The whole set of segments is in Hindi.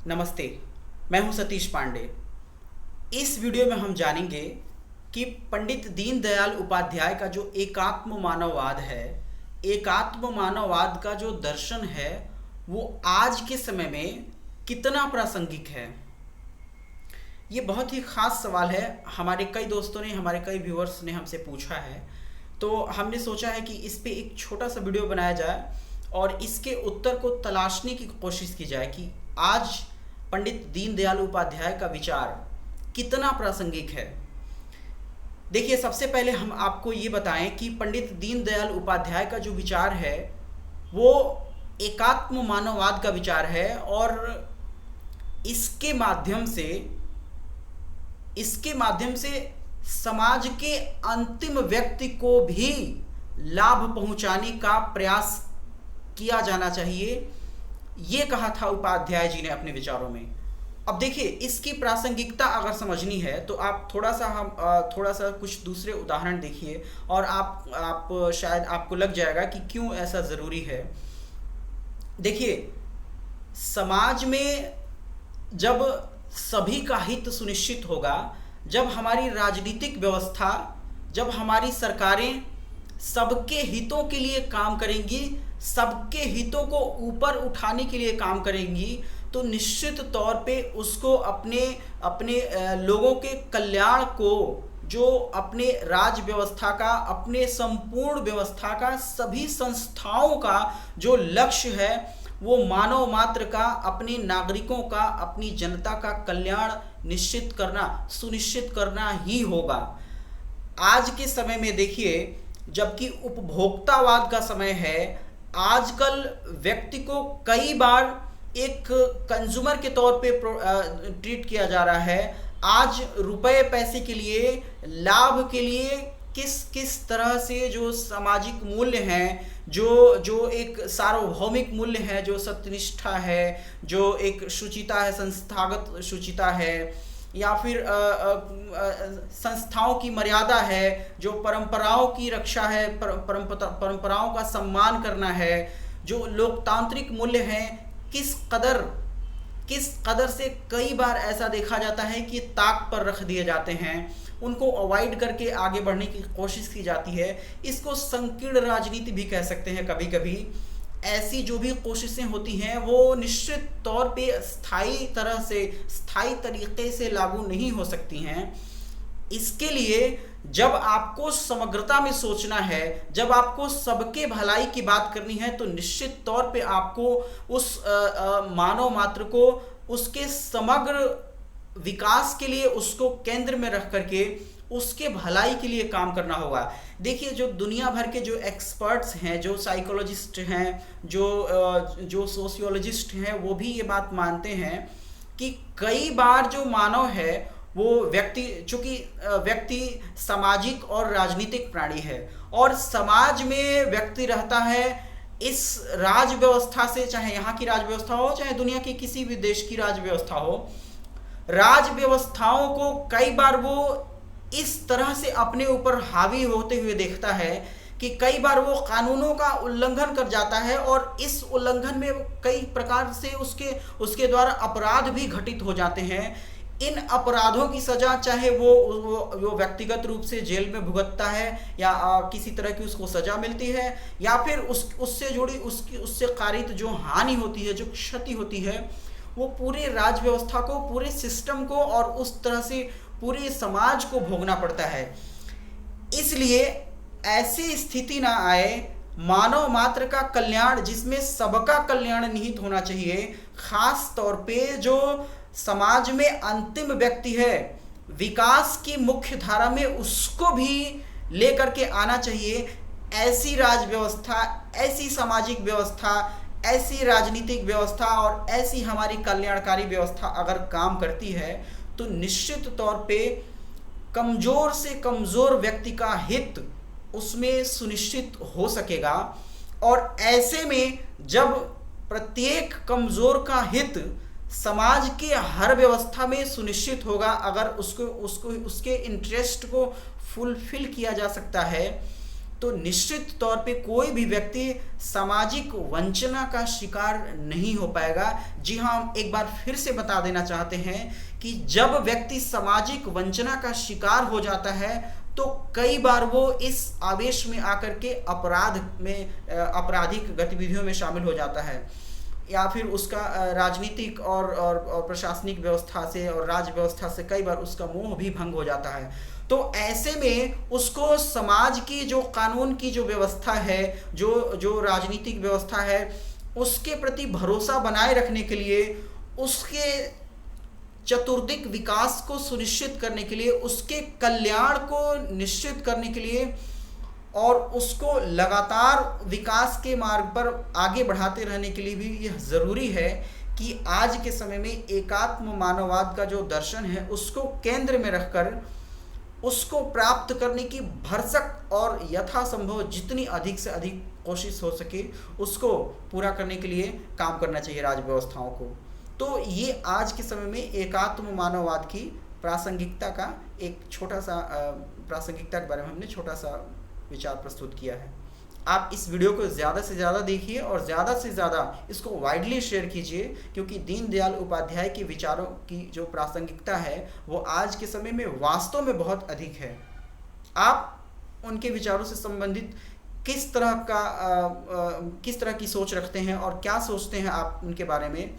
नमस्ते। मैं हूं सतीश पांडे। इस वीडियो में हम जानेंगे कि पंडित दीनदयाल उपाध्याय का जो एकात्म मानववाद है, एकात्म मानववाद का जो दर्शन है, वो आज के समय में कितना प्रासंगिक है। ये बहुत ही ख़ास सवाल है। हमारे कई दोस्तों ने, हमारे कई व्यूअर्स ने हमसे पूछा है, तो हमने सोचा है कि इस पे एक छोटा सा वीडियो बनाया जाए और इसके उत्तर को तलाशने की कोशिश की जाए कि आज पंडित दीनदयाल उपाध्याय का विचार कितना प्रासंगिक है। देखिए, सबसे पहले हम आपको ये बताएं कि पंडित दीनदयाल उपाध्याय का जो विचार है वो एकात्म मानववाद का विचार है और इसके माध्यम से समाज के अंतिम व्यक्ति को भी लाभ पहुंचाने का प्रयास किया जाना चाहिए, ये कहा था उपाध्याय जी ने अपने विचारों में। अब देखिए, इसकी प्रासंगिकता अगर समझनी है तो आप थोड़ा सा कुछ दूसरे उदाहरण देखिए और आप शायद आपको लग जाएगा कि क्यों ऐसा ज़रूरी है। देखिए, समाज में जब सभी का हित सुनिश्चित होगा, जब हमारी राजनीतिक व्यवस्था, जब हमारी सरकारें सबके हितों के लिए काम करेंगी, सबके हितों को ऊपर उठाने के लिए काम करेंगी, तो निश्चित तौर पे उसको अपने लोगों के कल्याण को, जो अपने राज व्यवस्था का, अपने संपूर्ण व्यवस्था का, सभी संस्थाओं का जो लक्ष्य है वो मानव मात्र का, अपने नागरिकों का, अपनी जनता का कल्याण सुनिश्चित करना ही होगा। आज के समय में देखिए, जबकि उपभोक्तावाद का समय है, आजकल व्यक्ति को कई बार एक कंज्यूमर के तौर पे ट्रीट किया जा रहा है। आज रुपए पैसे के लिए, लाभ के लिए किस तरह से जो सामाजिक मूल्य हैं, जो एक सार्वभौमिक मूल्य है, जो सत्यनिष्ठा है, जो एक शुचिता है, संस्थागत शुचिता है, या फिर संस्थाओं की मर्यादा है, जो परंपराओं की रक्षा है, परंपराओं का सम्मान करना है, जो लोकतांत्रिक मूल्य हैं, किस कदर से कई बार ऐसा देखा जाता है कि ताक पर रख दिए जाते हैं, उनको अवॉइड करके आगे बढ़ने की कोशिश की जाती है। इसको संकीर्ण राजनीति भी कह सकते हैं। कभी कभी ऐसी जो भी कोशिशें होती हैं वो निश्चित तौर पे स्थायी तरीके से लागू नहीं हो सकती हैं। इसके लिए जब आपको समग्रता में सोचना है, जब आपको सबके भलाई की बात करनी है, तो निश्चित तौर पे आपको उस मानव मात्र को उसके समग्र विकास के लिए, उसको केंद्र में रख करके उसके भलाई के लिए काम करना होगा। देखिए, जो दुनिया भर के जो एक्सपर्ट्स हैं, जो साइकोलॉजिस्ट हैं, जो सोशियोलॉजिस्ट हैं, वो भी ये बात मानते हैं कि कई बार जो मानव है वो चूंकि व्यक्ति सामाजिक और राजनीतिक प्राणी है और समाज में व्यक्ति रहता है इस राज व्यवस्था से, चाहे यहाँ की राज व्यवस्था हो, चाहे दुनिया के किसी भी देश की राज व्यवस्था हो, राज व्यवस्थाओं को कई बार वो इस तरह से अपने ऊपर हावी होते हुए देखता है कि कई बार वो कानूनों का उल्लंघन कर जाता है और इस उल्लंघन में कई प्रकार से उसके द्वारा अपराध भी घटित हो जाते हैं। इन अपराधों की सजा चाहे वो व्यक्तिगत रूप से जेल में भुगतता है या किसी तरह की उसको सजा मिलती है, या फिर उससे जुड़ी उससे कारित जो हानि होती है, जो क्षति होती है, वो पूरे राज व्यवस्था को, पूरे सिस्टम को और उस तरह से पूरे समाज को भोगना पड़ता है। इसलिए ऐसी स्थिति ना आए, मानव मात्र का कल्याण, जिसमें सबका कल्याण निहित होना चाहिए, खास तौर पे जो समाज में अंतिम व्यक्ति है, विकास की मुख्य धारा में उसको भी लेकर के आना चाहिए। ऐसी राज व्यवस्था, ऐसी सामाजिक व्यवस्था, ऐसी राजनीतिक व्यवस्था और ऐसी हमारी कल्याणकारी व्यवस्था अगर काम करती है तो निश्चित तौर पे कमजोर से कमजोर व्यक्ति का हित उसमें सुनिश्चित हो सकेगा। और ऐसे में जब प्रत्येक कमजोर का हित समाज के हर व्यवस्था में सुनिश्चित होगा, अगर उसके इंटरेस्ट को फुलफिल किया जा सकता है, तो निश्चित तौर पे कोई भी व्यक्ति सामाजिक वंचना का शिकार नहीं हो पाएगा। जी हाँ, हम एक बार फिर से बता देना चाहते हैं कि जब व्यक्ति सामाजिक वंचना का शिकार हो जाता है तो कई बार वो इस आवेश में आकर के आपराधिक गतिविधियों में शामिल हो जाता है, या फिर उसका राजनीतिक और प्रशासनिक व्यवस्था से और राज्य व्यवस्था से कई बार उसका मोह भी भंग हो जाता है। तो ऐसे में उसको समाज की जो कानून की जो व्यवस्था है, जो राजनीतिक व्यवस्था है, उसके प्रति भरोसा बनाए रखने के लिए, उसके चतुर्दिक विकास को सुनिश्चित करने के लिए, उसके कल्याण को निश्चित करने के लिए और उसको लगातार विकास के मार्ग पर आगे बढ़ाते रहने के लिए भी यह ज़रूरी है कि आज के समय में एकात्म मानववाद का जो दर्शन है उसको केंद्र में रखकर उसको प्राप्त करने की भरसक और यथासंभव जितनी अधिक से अधिक कोशिश हो सके उसको पूरा करने के लिए काम करना चाहिए राज्य व्यवस्थाओं को। तो ये आज के समय में एकात्म मानववाद की प्रासंगिकता का एक छोटा सा प्रासंगिकता के बारे में हमने छोटा सा विचार प्रस्तुत किया है। आप इस वीडियो को ज़्यादा से ज़्यादा देखिए और ज़्यादा से ज़्यादा इसको वाइडली शेयर कीजिए, क्योंकि दीनदयाल उपाध्याय के विचारों की जो प्रासंगिकता है वो आज के समय में वास्तव में बहुत अधिक है। आप उनके विचारों से संबंधित किस तरह की सोच रखते हैं और क्या सोचते हैं आप उनके बारे में,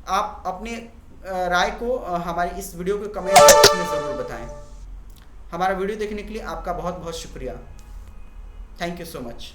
आप अपने राय को हमारी इस वीडियो के कमेंट बॉक्स में ज़रूर बताएं। हमारा वीडियो देखने के लिए आपका बहुत बहुत शुक्रिया। Thank you so much.